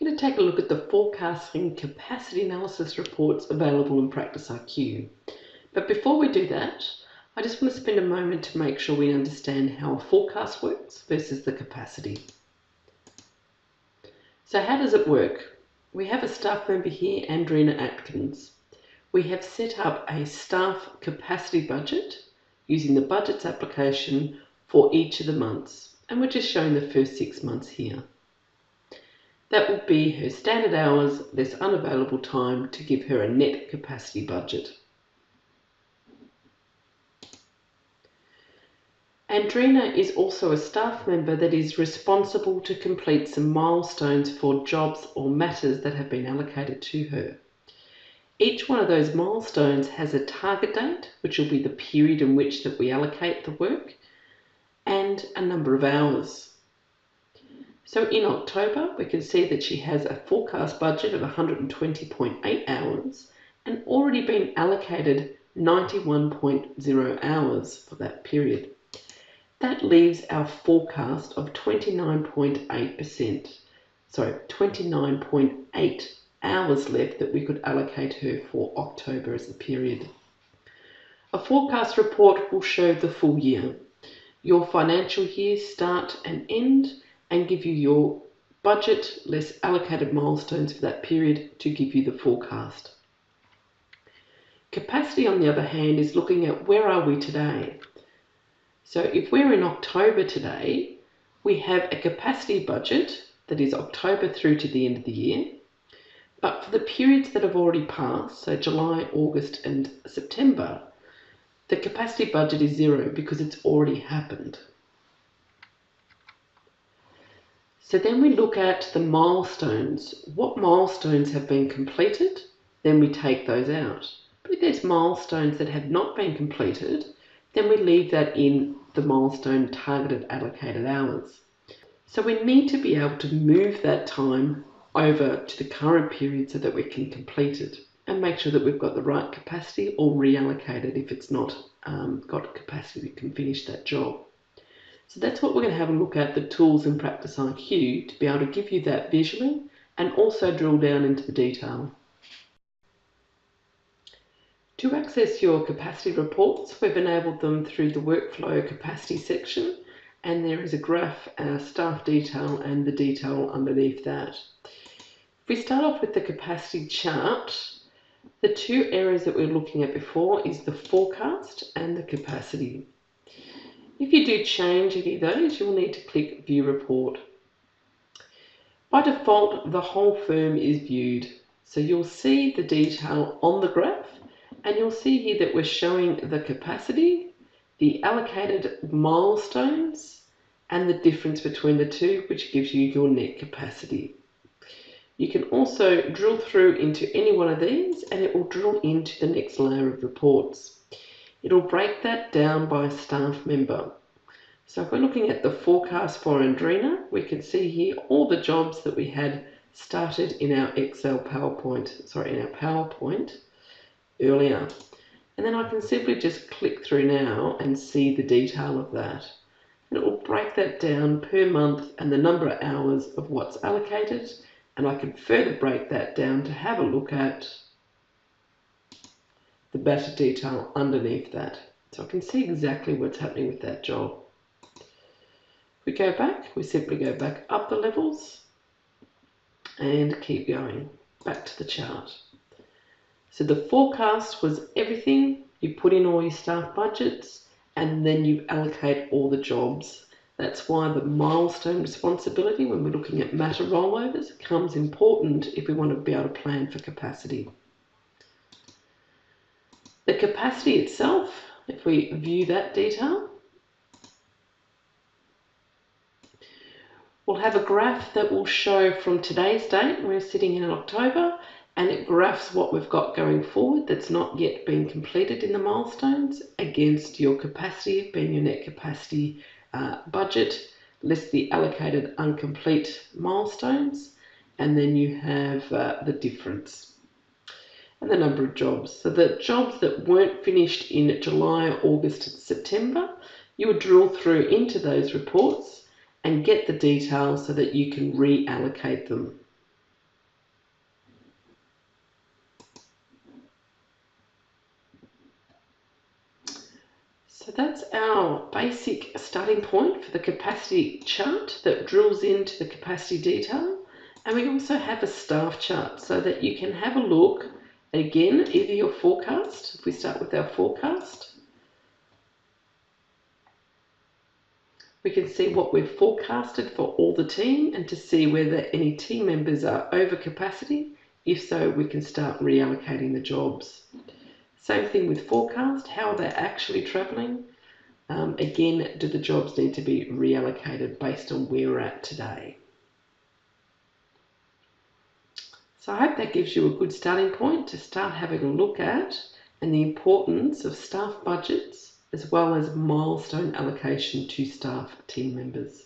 I'm going to take a look at the forecasting capacity analysis reports available in Practice IQ. But before we do that, I just want to spend a moment to make sure we understand how a forecast works versus the capacity. So how does it work? We have a staff member here, Andrina Atkins. We have set up a staff capacity budget using the budgets application for each of the months, and we're just showing the first 6 months here. That will be her standard hours less unavailable time to give her a net capacity budget. Andrina is also a staff member that is responsible to complete some milestones for jobs or matters that have been allocated to her. Each one of those milestones has a target date, which will be the period in which that we allocate the work, and a number of hours. So in October, we can see that she has a forecast budget of 120.8 hours and already been allocated 91.0 hours for that period. That leaves our forecast of 29.8 hours left that we could allocate her for October as the period. A forecast report will show the full year, your financial year start and end, and give you your budget less allocated milestones for that period to give you the forecast. Capacity, on the other hand, is looking at where are we today. So if we're in October today, we have a capacity budget that is October through to the end of the year. But for the periods that have already passed, so July, August and September, the capacity budget is 0 because it's already happened. So then we look at the milestones. What milestones have been completed? Then we take those out. But if there's milestones that have not been completed, then we leave that in the milestone targeted allocated hours. So we need to be able to move that time over to the current period so that we can complete it and make sure that we've got the right capacity or reallocate it if it's not got capacity that can finish that job. So that's what we're going to have a look at, the tools in Practice IQ, to be able to give you that visually and also drill down into the detail. To access your capacity reports, we've enabled them through the workflow capacity section, and there is a graph, staff detail and the detail underneath that. If we start off with the capacity chart, the two areas that we were looking at before is the forecast and the capacity. If you do change any of those, you'll need to click View Report. By default, the whole firm is viewed. So you'll see the detail on the graph, and you'll see here that we're showing the capacity, the allocated milestones, and the difference between the two, which gives you your net capacity. You can also drill through into any one of these, and it will drill into the next layer of reports. It'll break that down by staff member. So if we're looking at the forecast for Andrina, we can see here all the jobs that we had started in our PowerPoint earlier. And then I can simply just click through now and see the detail of that. And it will break that down per month and the number of hours of what's allocated. And I can further break that down to have a look at the better detail underneath that. So I can see exactly what's happening with that job. If we go back, we simply go back up the levels and keep going back to the chart. So the forecast was everything. You put in all your staff budgets and then you allocate all the jobs. That's why the milestone responsibility, when we're looking at matter rollovers, becomes important if we want to be able to plan for capacity. The capacity itself, if we view that detail, we'll have a graph that will show from today's date, we're sitting in October, and it graphs what we've got going forward that's not yet been completed in the milestones against your capacity, being your net capacity budget, less the allocated incomplete milestones, and then you have the difference. And the number of jobs. So the jobs that weren't finished in July, August and September, you would drill through into those reports and get the details so that you can reallocate them. So that's our basic starting point for the capacity chart that drills into the capacity detail. And we also have a staff chart so that you can have a look at, again, either your forecast, if we start with our forecast, we can see what we've forecasted for all the team and to see whether any team members are over capacity. If so, we can start reallocating the jobs. Same thing with forecast, how are they actually travelling? Again, do the jobs need to be reallocated based on where we're at today? So I hope that gives you a good starting point to start having a look at and the importance of staff budgets as well as milestone allocation to staff team members.